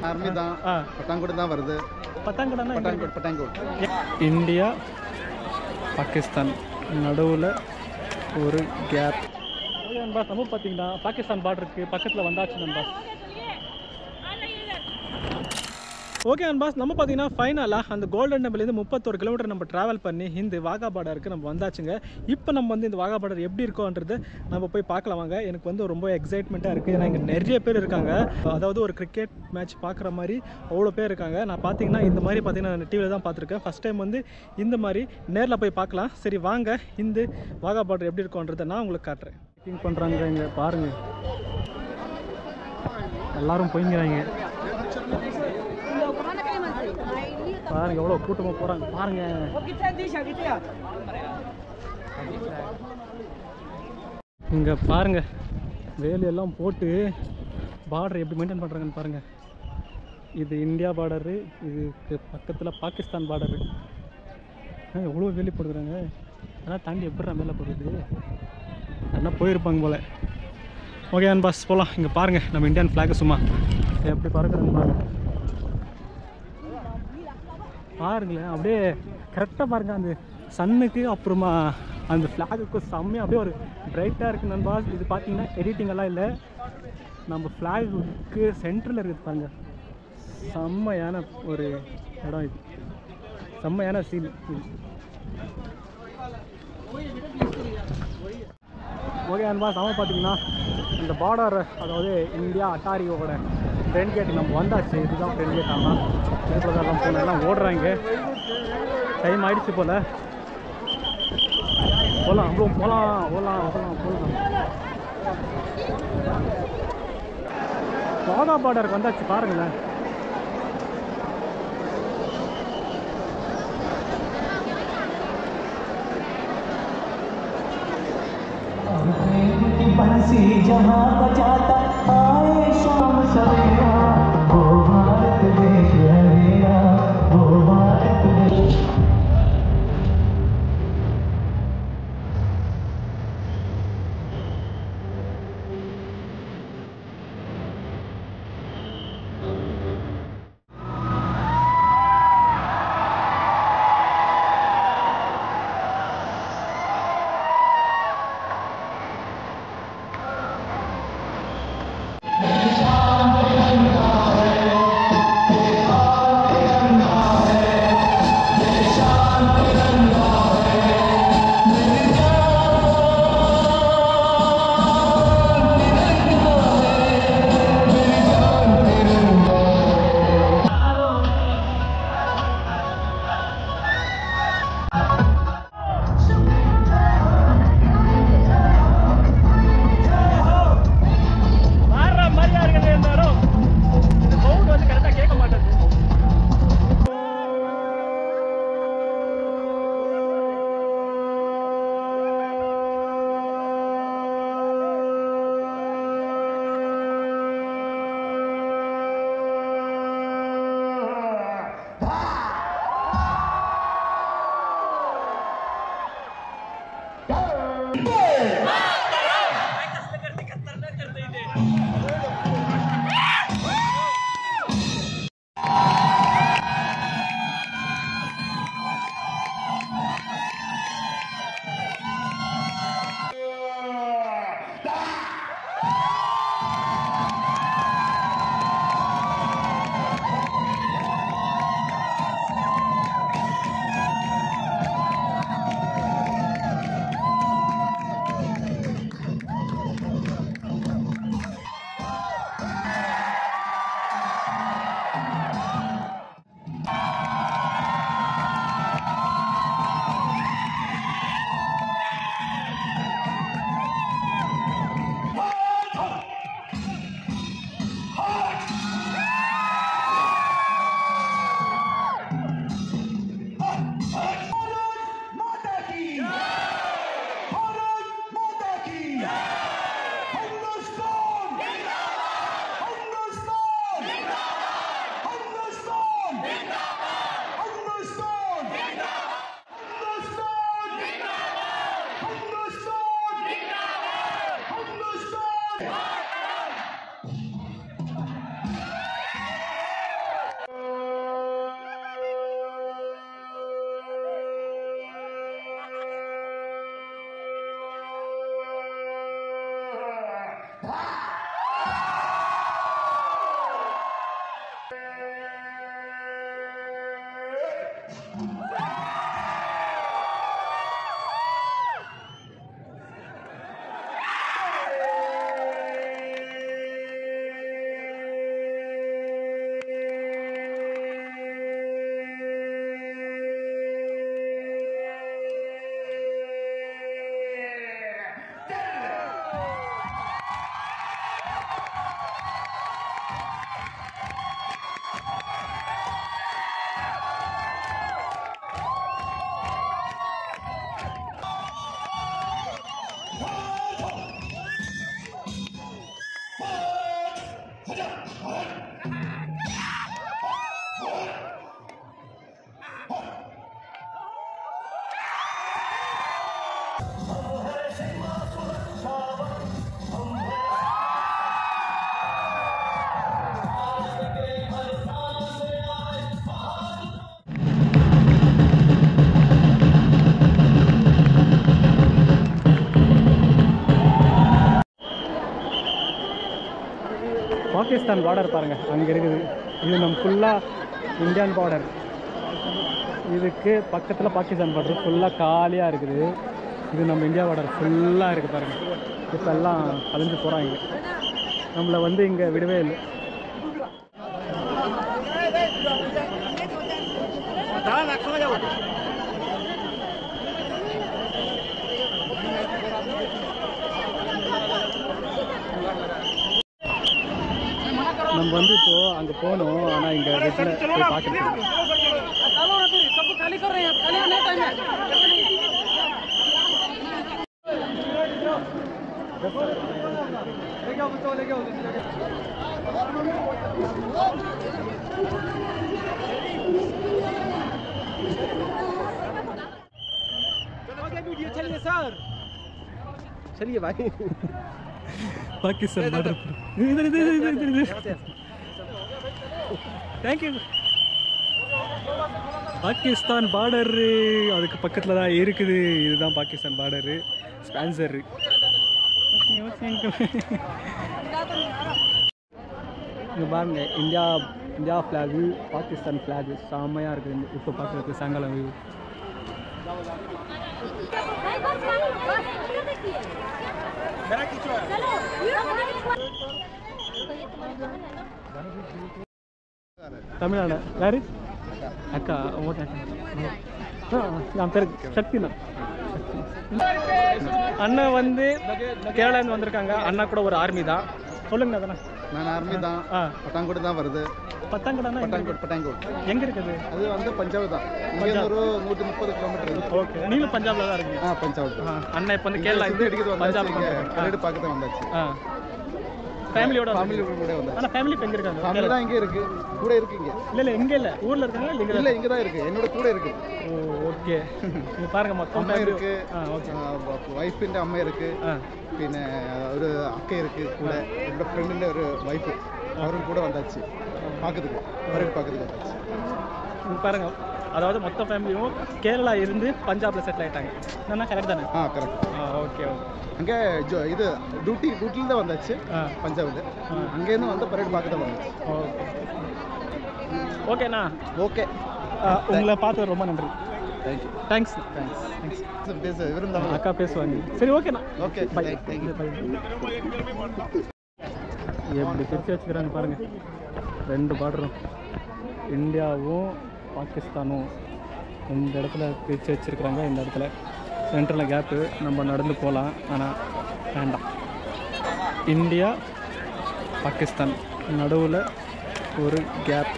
Army தான் பட்டாங்குடி தான் வருது. பட்டாங்குடி இந்தியா பாகிஸ்தான் நடுவில் ஒரு கேப். நண்பா நம்ம பார்த்தீங்கன்னா பாகிஸ்தான் பார்டருக்கு பக்கத்தில் வந்தாச்சு நண்பா. ஓகே அன்பாஸ், நம்ம பார்த்தீங்கன்னா ஃபைனலாக அந்த கோல்டன் டெம்பிள்லேருந்து 31 கிலோமீட்டர் நம்ம ட்ராவல் பண்ணி இந்த வாகா பார்டருக்கு நம்ம வந்தாச்சுங்க. இப்போ நம்ம வந்து இந்த வாகா பார்டர் எப்படி இருக்கோன்றது நம்ம போய் பார்க்கலாம் வாங்க. எனக்கு வந்து ரொம்ப எக்ஸைட்மெண்ட்டாக இருக்குது. ஏன்னா இங்கே நிறைய பேர் இருக்காங்க. அதாவது ஒரு கிரிக்கெட் மேட்ச் பார்க்குற மாதிரி அவ்வளோ பேர் இருக்காங்க. நான் பார்த்தீங்கன்னா இந்த மாதிரி பார்த்தீங்கன்னா நான் டிவியில் தான் பார்த்துருக்கேன். ஃபஸ்ட் டைம் வந்து இந்த மாதிரி நேரில் போய் பார்க்கலாம். சரி வாங்க, இந்த வாகா பார்டர் எப்படி இருக்கோன்றதை நான் உங்களுக்கு காட்டுறேன். செக்கிங் பண்ணுறாங்க இங்கே பாருங்கள், எல்லோரும் போய்ங்கிறாங்க பாருங்க, எவ்வளோ கூட்டமாக போகிறாங்க பாருங்க. இங்கே பாருங்க, வேலையெல்லாம் போட்டு பார்டர் எப்படி மெயின்டைன் பண்ணுறாங்கன்னு பாருங்கள். இது இந்தியா பார்டரு, இதுக்கு பக்கத்தில் பாகிஸ்தான் பார்டரு. எவ்வளோ வேலி போடுறாங்க. அதெல்லாம் தாண்டி எப்படி மேலே போடுறது, அதெல்லாம் போயிருப்பாங்க போல். ஓகே அன்பாஸ் போகலாம். இங்கே பாருங்கள், நம்ம இந்தியன் ஃப்ளாகு சும்மா எப்படி பறக்குறாங்க பாருங்கள். பாருங்களேன், அப்படியே கரெக்டாக பாருங்கள், அந்த சன்னுக்கு அப்புறமா அந்த ஃப்ளாகுக்கு செம்மையாக அப்படியே ஒரு பிரைட்டாக இருக்குது நண்பா. இது பார்த்தீங்கன்னா எடிட்டிங்கெல்லாம் இல்லை, நம்ம ஃப்ளாகுக்கு சென்டரில் இருக்குது பாருங்கள். செம்மையான ஒரு இடம் இது, செம்மையான சீன் இது. ஓகே அன்பா, சம பார்த்தீங்கன்னா இந்த பார்டர், அதாவது இந்தியா அட்டாரியோட ஃப்ரெண்ட் கேட் நம்ம வந்தாச்சு. இதுதான் ஃப்ரெண்ட் கேட். ஆமாம், இதுக்குள்ள தான் போன எல்லாம் ஓடுறாங்க. டைம் ஆகிடுச்சு போல். போகலாம் அவ்வளோ போகலாம் போகலாம் போகலாம் போகலாம். வாகா பார்டருக்கு வந்தாச்சு பாருங்களேன். बंसी जहाँ बजाता आए शाम सवेरा, वो भारत देश है मेरा, वो भारत देश. பாகிஸ்தான் பார்டர் பாருங்கள் அங்கே இருக்குது. இது நம்ம ஃபுல்லாக இந்தியன் பார்டர். இதுக்கு பக்கத்தில் பாகிஸ்தான் பார்டர் ஃபுல்லாக காலியாக இருக்குது. இது நம்ம இந்தியா பார்டர் ஃபுல்லாக இருக்குது பாருங்கள். இப்போ எல்லாம் கலைஞ்சு போகிறாங்க. நம்மளை வந்து இங்கே விடவே இல்லை. நம்ம வந்து இப்போ அங்கே போகணும். ஆனால் இங்கே வெட்டில் போய் பார்க்குறேன். चलिए भाई பாகிஸ்தான் பார்டர். इधर தேங்க்யூ. பாகிஸ்தான் பார்டரு அதுக்கு பக்கத்தில் தான் இருக்குது. இதுதான் பாகிஸ்தான் பார்டரு. ஸ்பான்சரு இங்கே பாருங்க. இந்தியா ஃப்ளாகு, பாகிஸ்தான் ஃப்ளாகு செம்மையாக இருக்குது. இப்போ பார்க்குறதுக்கு சாயங்காலம் வியூ. தமிழ்நாடு யாரு அக்கா? ஓகே என் பேர் சக்திண்ணா. அண்ணன் வந்து கேரளாந்து வந்திருக்காங்க. அண்ணா கூட ஒரு ஆர்மி தான். சொல்லுங்க தானே. நான் ஆர்மி தான். பட்டாங்கோடு தான் வருது. பத்தாங்கடா? பட்டாங்கோடு எங்கே இருக்குது? அது வந்து பஞ்சாப் தான். இங்கே ஒரு 130 கிலோமீட்டர் இருக்கு. ஓகே. நீங்களும் பஞ்சாப்ல தான் இருக்கீங்க? பஞ்சாப். அண்ணா இப்போ வந்து கேரளா அடிக்கிறது பஞ்சாப் பரேடு பார்க்க தான் வந்தாச்சு. ஃபேமிலியோட கூட வந்தாச்சு. ஆனால் ஃபேமிலி இப்போ எங்கே இருக்காங்க? ஃபேமிலி தான் இங்கே இருக்கு. கூட இருக்கீங்க? இல்லை இங்கே இல்லை, ஊரில் இருக்காங்க. இல்லை இங்கே தான் இருக்கு. என்னோட கூட இருக்கு. ஓகே. நீ பாருங்க மொத்தம் അമ്മ ഇருக்கு. ഓക്കേ. വൈഫിന്റെ അമ്മ ഇருக்கு. പിന്നെ ഒരു അക്ക ഇருக்கு കൂടെ. എൻ്റെ ഫ്രണ്ടിന്റെ ഒരു വൈഫ് அவரும் கூட வந்தாச்சு. பார்க்குறதுக்கு பரேட் பார்க்குறதுக்கு வந்தாச்சு. பாருங்க, அதாவது மொத்த ஃபேமிலியும் கேரளா இருந்து பஞ்சாப்ல செட்டில் ஆயிட்டாங்க. என்னன்னா கரெக்ட் தானே? கரெக்ட். Okay okay. அங்கே இது டியூட்டியில் தான் வந்தாச்சு பஞ்சாபில். அங்கேருந்து வந்து பரேட் பார்க்க தான் வந்தாச்சு. ஓகே ஓகேண்ணா. ஓகே. உங்களை பார்த்தது ரொம்ப நன்றி. தேங்க்யூ. தேங்க்ஸ். பேச விருந்தாங்க. அக்கா பேசுவாங்க. சரி ஓகேண்ணா. Okay bye. தேங்க்யூ. எப்படி பிரித்து வச்சுக்கிறாங்க பாருங்கள். 2 பார்டரும் இந்தியாவும் பாகிஸ்தானும் இந்த இடத்துல பிரித்து வச்சுருக்குறாங்க. இந்த இடத்துல சென்டரில் கேப்பு. நம்ம நடந்து போகலாம், ஆனால் வேண்டாம். இந்தியா பாகிஸ்தான் நடுவில் ஒரு கேப்.